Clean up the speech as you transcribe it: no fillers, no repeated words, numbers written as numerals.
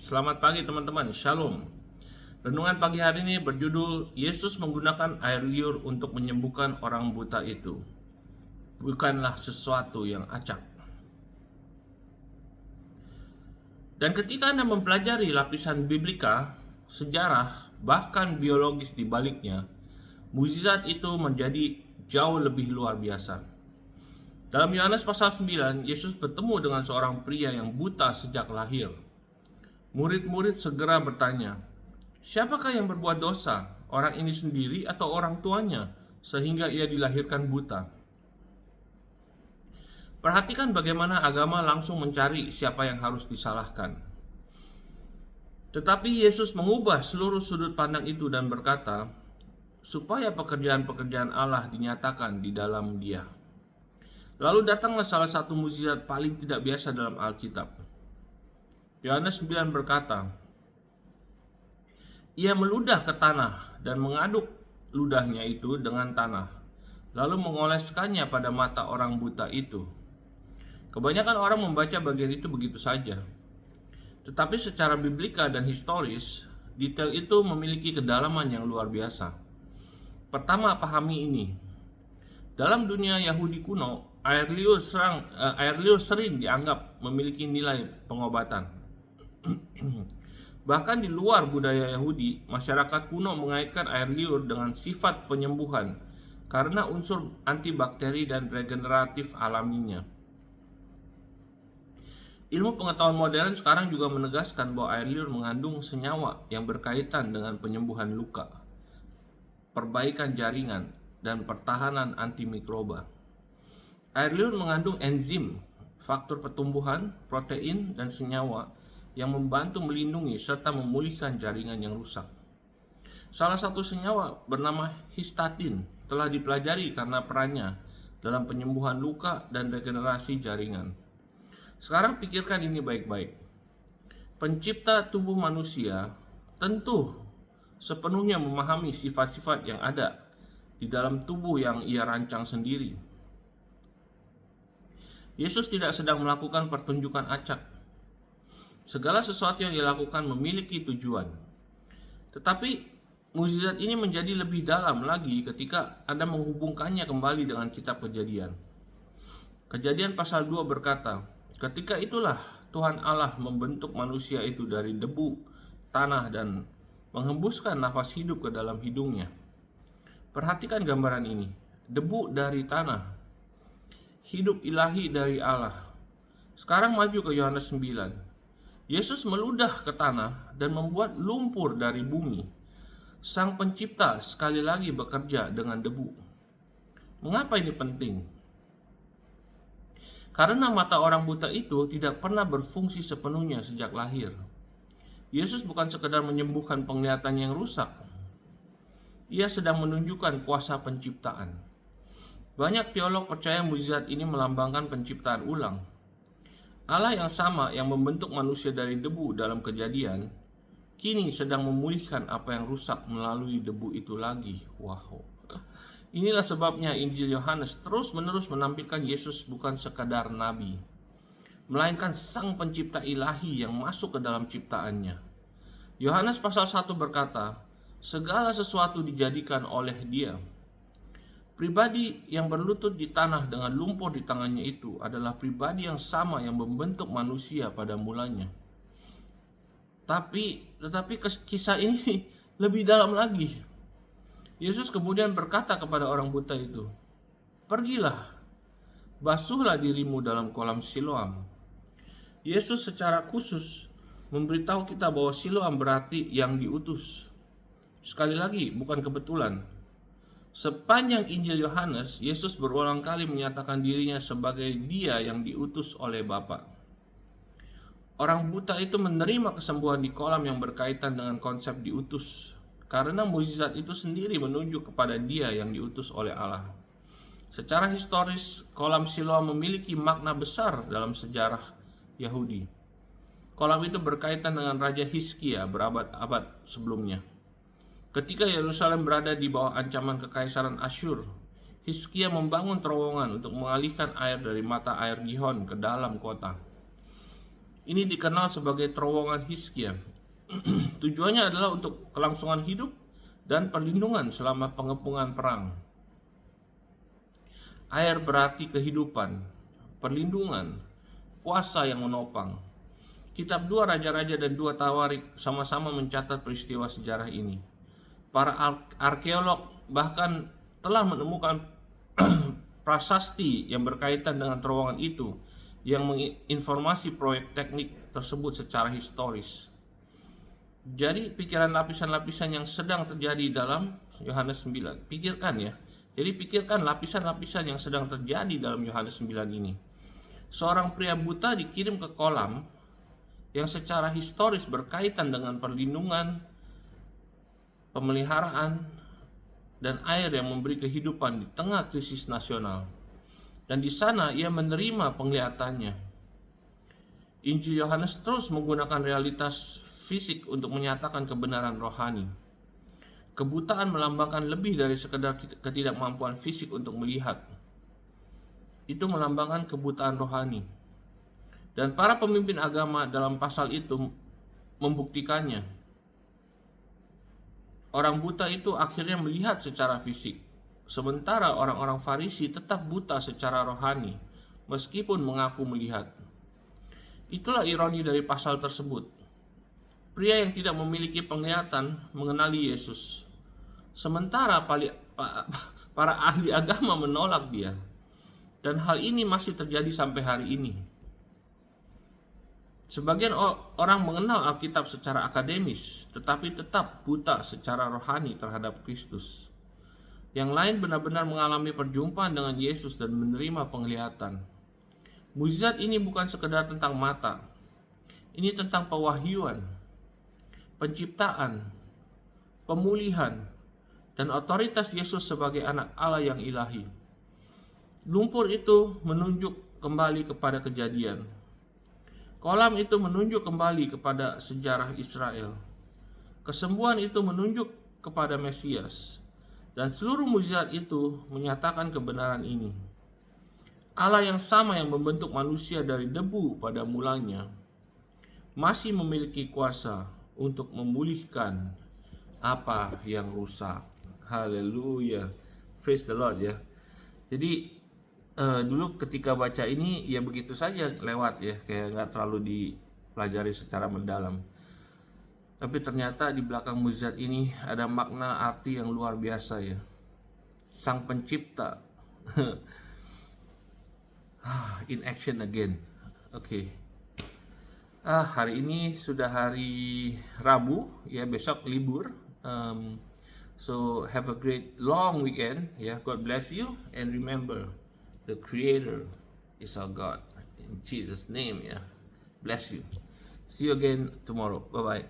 Selamat pagi teman-teman, Shalom. Renungan pagi hari ini berjudul Yesus menggunakan air liur untuk menyembuhkan orang buta itu. Bukanlah sesuatu yang acak. Dan ketika Anda mempelajari lapisan biblika, sejarah, bahkan biologis di baliknya, mukjizat itu menjadi jauh lebih luar biasa. Dalam Yohanes pasal 9, Yesus bertemu dengan seorang pria yang buta sejak lahir. Murid-murid segera bertanya, "Siapakah yang berbuat dosa, orang ini sendiri atau orang tuanya, sehingga ia dilahirkan buta?" Perhatikan bagaimana agama langsung mencari siapa yang harus disalahkan. Tetapi Yesus mengubah seluruh sudut pandang itu dan berkata, supaya pekerjaan-pekerjaan Allah dinyatakan di dalam Dia. Lalu datanglah salah satu mukjizat paling tidak biasa dalam Alkitab. Yohanes 9 berkata, ia meludah ke tanah dan mengaduk ludahnya itu dengan tanah, lalu mengoleskannya pada mata orang buta itu. Kebanyakan orang membaca bagian itu begitu saja. Tetapi secara biblika dan historis, detail itu memiliki kedalaman yang luar biasa. Pertama, pahami ini. Dalam dunia Yahudi kuno, air liur sering dianggap memiliki nilai pengobatan. Bahkan di luar budaya Yahudi, masyarakat kuno mengaitkan air liur dengan sifat penyembuhan karena unsur antibakteri dan regeneratif alaminya. Ilmu pengetahuan modern sekarang juga menegaskan bahwa air liur mengandung senyawa yang berkaitan dengan penyembuhan luka, perbaikan jaringan, dan pertahanan antimikroba. Air liur mengandung enzim, faktor pertumbuhan, protein, dan senyawa yang membantu melindungi serta memulihkan jaringan yang rusak. Salah satu senyawa bernama histatin telah dipelajari karena perannya dalam penyembuhan luka dan regenerasi jaringan. Sekarang pikirkan ini baik-baik. Pencipta tubuh manusia tentu sepenuhnya memahami sifat-sifat yang ada di dalam tubuh yang ia rancang sendiri. Yesus tidak sedang melakukan pertunjukan acak. Segala sesuatu yang dilakukan memiliki tujuan. Tetapi mukjizat ini menjadi lebih dalam lagi ketika Anda menghubungkannya kembali dengan kitab Kejadian. Kejadian pasal 2 berkata, ketika itulah Tuhan Allah membentuk manusia itu dari debu, tanah, dan menghembuskan nafas hidup ke dalam hidungnya. Perhatikan gambaran ini. Debu dari tanah, hidup ilahi dari Allah. Sekarang maju ke Yohanes 9. Yesus meludah ke tanah dan membuat lumpur dari bumi. Sang Pencipta sekali lagi bekerja dengan debu. Mengapa ini penting? Karena mata orang buta itu tidak pernah berfungsi sepenuhnya sejak lahir. Yesus bukan sekedar menyembuhkan penglihatan yang rusak. Ia sedang menunjukkan kuasa penciptaan. Banyak teolog percaya mukjizat ini melambangkan penciptaan ulang. Allah yang sama yang membentuk manusia dari debu dalam Kejadian, kini sedang memulihkan apa yang rusak melalui debu itu lagi. Wow. Inilah sebabnya Injil Yohanes terus-menerus menampilkan Yesus bukan sekadar nabi, melainkan sang pencipta ilahi yang masuk ke dalam ciptaannya. Yohanes pasal 1 berkata, segala sesuatu dijadikan oleh Dia. Pribadi yang berlutut di tanah dengan lumpur di tangannya itu adalah pribadi yang sama yang membentuk manusia pada mulanya. Tetapi kisah ini lebih dalam lagi. Yesus kemudian berkata kepada orang buta itu, pergilah, basuhlah dirimu dalam kolam Siloam. Yesus secara khusus memberitahu kita bahwa Siloam berarti yang diutus. Sekali lagi, bukan kebetulan. Sepanjang Injil Yohanes, Yesus berulang kali menyatakan dirinya sebagai Dia yang diutus oleh Bapa. Orang buta itu menerima kesembuhan di kolam yang berkaitan dengan konsep diutus, karena mukjizat itu sendiri menunjuk kepada Dia yang diutus oleh Allah. Secara historis, kolam Siloam memiliki makna besar dalam sejarah Yahudi. Kolam itu berkaitan dengan Raja Hizkia berabad-abad sebelumnya. Ketika Yerusalem berada di bawah ancaman kekaisaran Asyur, Hizkia membangun terowongan untuk mengalihkan air dari mata air Gihon ke dalam kota. Ini dikenal sebagai terowongan Hizkia. Tujuannya adalah untuk kelangsungan hidup dan perlindungan selama pengepungan perang. Air berarti kehidupan, perlindungan, kuasa yang menopang. Kitab 2 Raja-Raja dan 2 Tawarik sama-sama mencatat peristiwa sejarah ini. Para arkeolog bahkan telah menemukan prasasti yang berkaitan dengan terowongan itu yang menginformasi proyek teknik tersebut secara historis. Jadi pikiran lapisan-lapisan yang sedang terjadi dalam Yohanes 9. Pikirkan ya. Jadi pikirkan lapisan-lapisan yang sedang terjadi dalam Yohanes 9 ini. Seorang pria buta dikirim ke kolam yang secara historis berkaitan dengan perlindungan, pemeliharaan, dan air yang memberi kehidupan di tengah krisis nasional. Dan di sana ia menerima penglihatannya. Injil Yohanes terus menggunakan realitas fisik untuk menyatakan kebenaran rohani. Kebutaan melambangkan lebih dari sekedar ketidakmampuan fisik untuk melihat. Itu melambangkan kebutaan rohani. Dan para pemimpin agama dalam pasal itu membuktikannya. Orang buta itu akhirnya melihat secara fisik, sementara orang-orang Farisi tetap buta secara rohani, meskipun mengaku melihat. Itulah ironi dari pasal tersebut. Pria yang tidak memiliki penglihatan mengenali Yesus, sementara para ahli agama menolak dia. Dan hal ini masih terjadi sampai hari ini. Sebagian orang mengenal Alkitab secara akademis, tetapi tetap buta secara rohani terhadap Kristus. Yang lain benar-benar mengalami perjumpaan dengan Yesus dan menerima penglihatan. Mukjizat ini bukan sekedar tentang mata. Ini tentang pewahyuan, penciptaan, pemulihan, dan otoritas Yesus sebagai anak Allah yang ilahi. Lumpur itu menunjuk kembali kepada kejadian. Kolam itu menunjuk kembali kepada sejarah Israel. Kesembuhan itu menunjuk kepada Mesias. Dan seluruh mukjizat itu menyatakan kebenaran ini. Allah yang sama yang membentuk manusia dari debu pada mulanya masih memiliki kuasa untuk memulihkan apa yang rusak. Haleluya. Praise the Lord ya. Jadi dulu ketika baca ini ya begitu saja lewat ya, kayak nggak terlalu dipelajari secara mendalam. Tapi ternyata di belakang mukjizat ini ada makna arti yang luar biasa ya. Sang pencipta in action again. Oke. Hari ini sudah hari Rabu ya, besok libur. So have a great long weekend ya. God bless you and remember, the Creator is our God. In Jesus' name, yeah. Bless you. See you again tomorrow. Bye-bye.